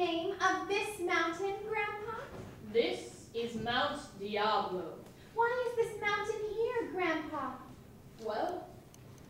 name of this mountain, Grandpa? This is Mount Diablo. Why is this mountain here, Grandpa? Well,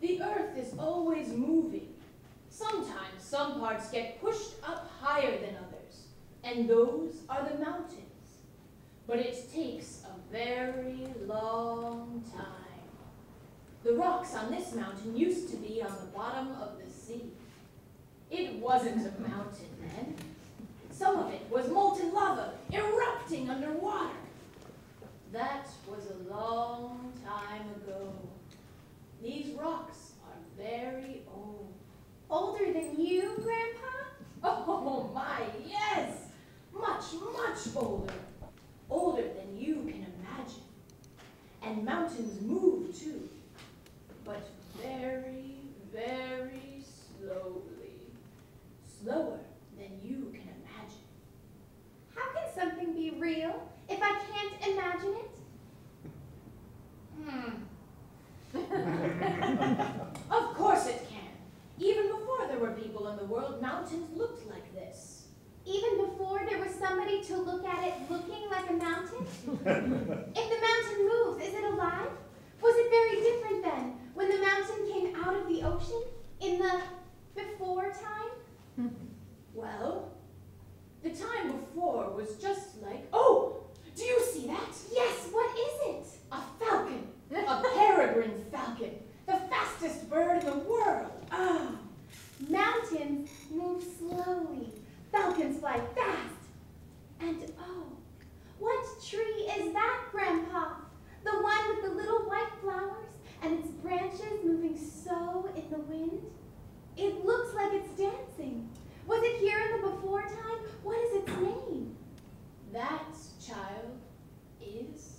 the earth is always moving. Sometimes some parts get pushed up higher than others, and those are the mountains. But it takes a very long time. The rocks on this mountain used to be on the bottom of the sea. It wasn't a mountain then. Some of it was molten lava erupting underwater. That was a long time ago. These rocks are very old. Older than you, Grandpa? Oh my, yes! Much, much older. Older than you can imagine. And mountains move too, but very, very slowly. Slower than you can imagine. How can something be real if I can't imagine it? Of course it can. Even before there were people in the world, mountains looked like this. Even before there was somebody to look at it looking like a mountain? If the mountain moves, is it alive? Was it very different then, when the mountain came out of the ocean, in the before time? Well, the time before was just like, oh, do you see that? Yes, what is it? A falcon, a peregrine falcon, the fastest bird in the world. Ah, mountains move slowly. Falcons fly fast. And oh, what tree is that, Grandpa? The one with the little white flowers and its branches moving so in the wind? It looks like it's dancing. Was it here in the before time? What is its name? That, child, is...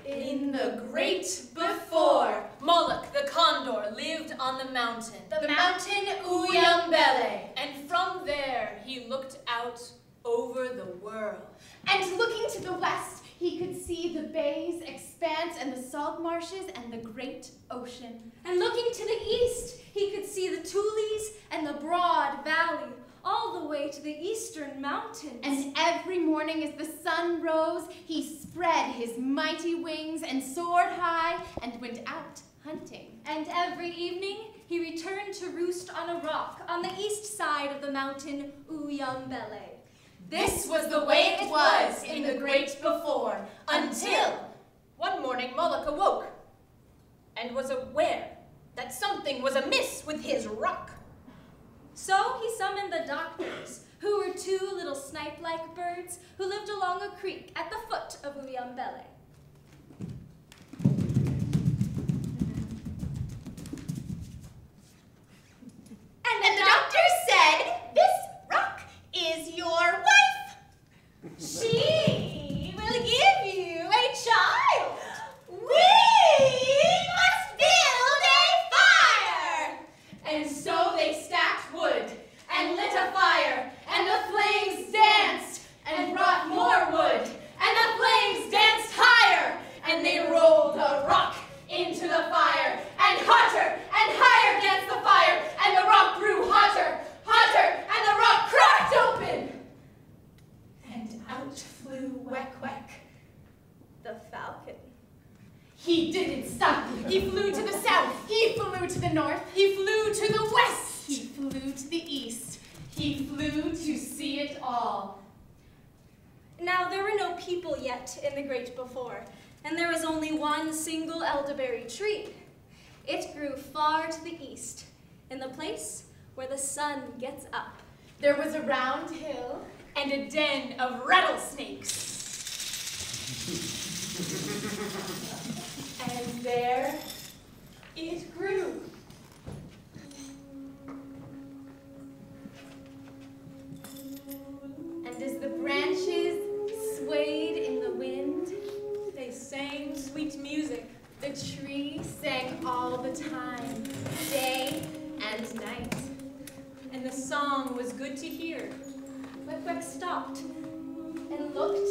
In the great before, Moloch the condor lived on the mountain. The mountain Uyambele. And from there, he looked out over the world. And looking to the west, he could see the bay's expanse and the salt marshes and the great ocean. And looking to the east, he could see the tules and the broad valley, all the way to the eastern mountains. And every morning as the sun rose, he spread his mighty wings and soared high and went out hunting. And every evening, he returned to roost on a rock on the east side of the mountain Uyambele. This was the way it was in the great before, until one morning Moloch awoke and was aware that something was amiss with his rock. So he summoned the doctors, who were two little snipe-like birds who lived along a creek at the foot of Uyambele. And the doctor said, "This rock is your wife. She will give you a child. We must build a fire." And so they stacked wood and lit a fire, and the flames danced and brought more wood, and the flames danced higher, and they rolled a rock into the fire, and higher against the fire, and the rock grew hotter, and the rock cracked open. And out flew Wek-Wek, the falcon. He didn't stop. He flew to the south. He flew to the north. He flew to the west. He flew to the east. He flew to see it all. Now there were no people yet in the great before, and there was only one single elderberry tree. It grew far to the east, in the place where the sun gets up. There was a round hill and a den of rattlesnakes. And there it grew. good to hear. Wek-Wek stopped and looked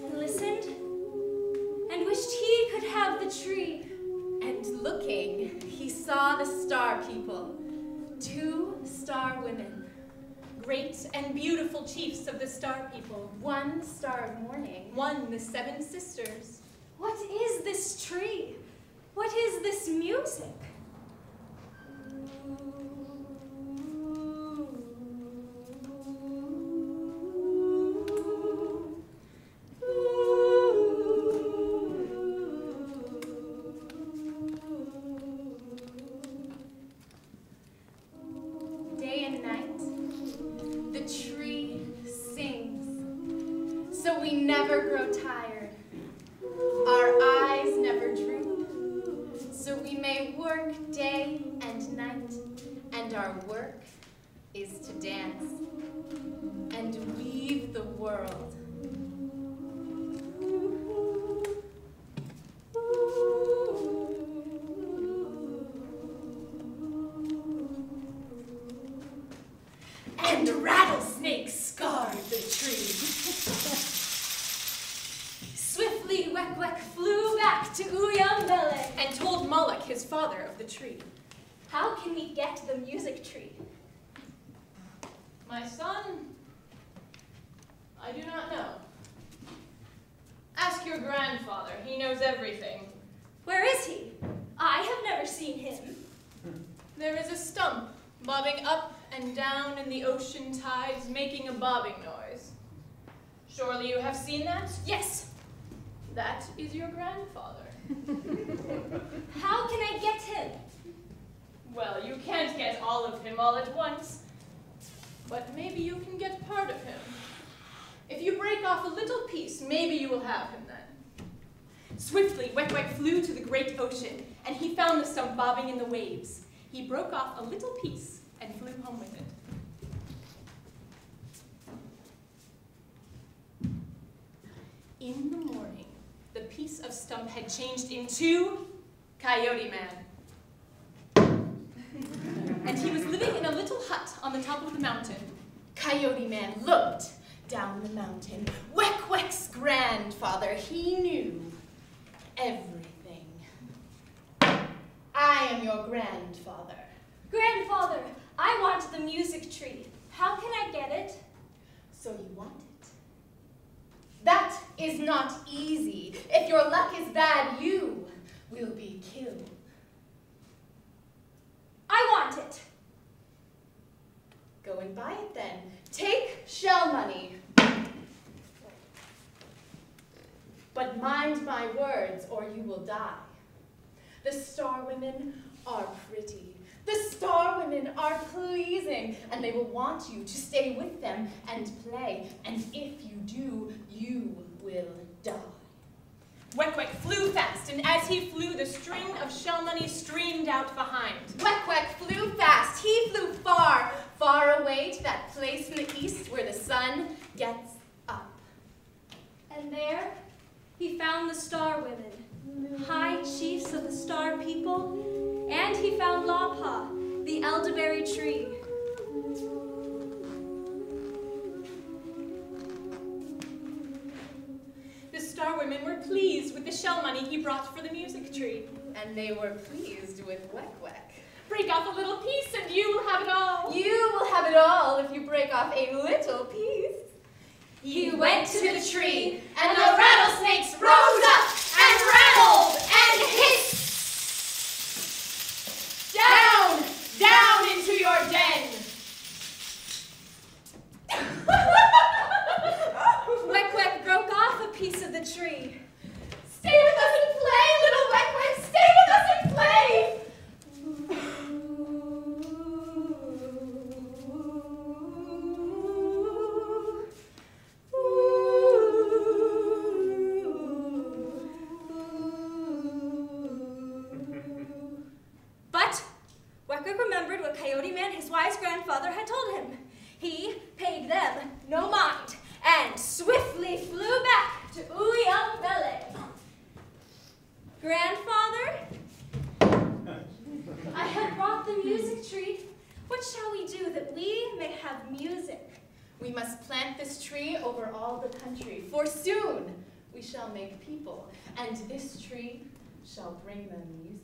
and listened and wished he could have the tree. And looking, he saw the star people, 2 star women, Great and beautiful chiefs of the star people. 1 star of morning, 1 the 7 sisters. What is this tree? What is this music? day and night, the tree sings, so we never grow tired. Our eyes never droop, so we may work day and night, and our work is to dance and weave the world. And rattlesnakes scarred the tree. Swiftly Wek-Wek flew back to Uyambele. And told Moloch, his father, of the tree. How can we get the music tree? My son, I do not know. Ask your grandfather. He knows everything. Where is he? I have never seen him. There is a stump bobbing up and down in the ocean tides, making a bobbing noise. Surely you have seen that? Yes. That is your grandfather. How can I get him? Well, you can't get all of him all at once, but maybe you can get part of him. If you break off a little piece, maybe you will have him then. Swiftly, Wek-Wek flew to the great ocean, and he found the stump bobbing in the waves. He broke off a little piece and flew home with it. In the morning, the piece of stump had changed into Coyote Man. And he was living in a little hut on the top of the mountain. Coyote Man looked down the mountain. Wek-Wek's grandfather, he knew everything. I am your grandfather. Grandfather, I want the music tree. How can I get it? So you want it? That is not easy. If your luck is bad, you will be killed. I want it. Go and buy it then. Take shell money. But mind my words, or you will die. The star women are pretty. The star women are pleasing, and they will want you to stay with them and play. And if you do, you will die. Wek-Wek flew fast, and as he flew, the string of shell money streamed out behind. Wek-Wek flew fast. He flew far, far away to that place in the east where the sun gets up. And there, he found the star women, high chiefs of the star people, and he found Lapa, the elderberry tree. The star women were pleased with the shell money he brought for the music tree. And they were pleased with Wek-Wek. Break off a little piece and you will have it all. You will have it all if you break off a little piece. He went to the tree, and the rattlesnakes rose up and rattled and hissed. Down, down into your den. Wek-Wek broke off a piece of the tree. Stay with us and play, little Wek-Wek. Stay with us and play. But Wek-Wek remembered what Coyote Man, his wise grandfather, had told him. He paid them no mind and swiftly flew back to Uyambele. Grandfather, I had brought the music tree. What shall we do that we may have music? We must plant this tree over all the country, for soon we shall make people, and this tree shall bring them music.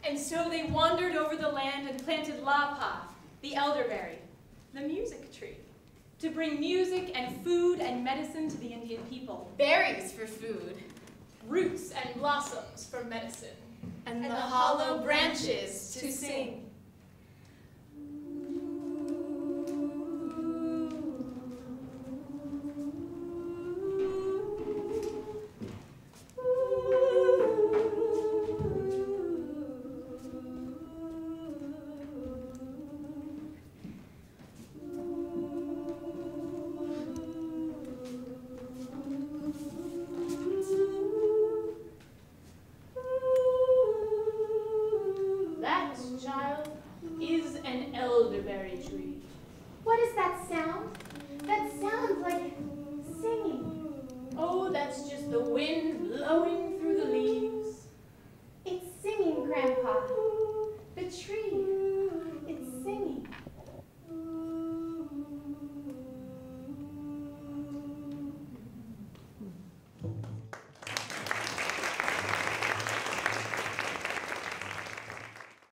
And so they wandered over the land and planted lapa, the elderberry, the music tree, to bring music and food and medicine to the Indian people. Berries for food, roots and blossoms for medicine, and the hollow branches to sing. That, child, is an elderberry tree. What is that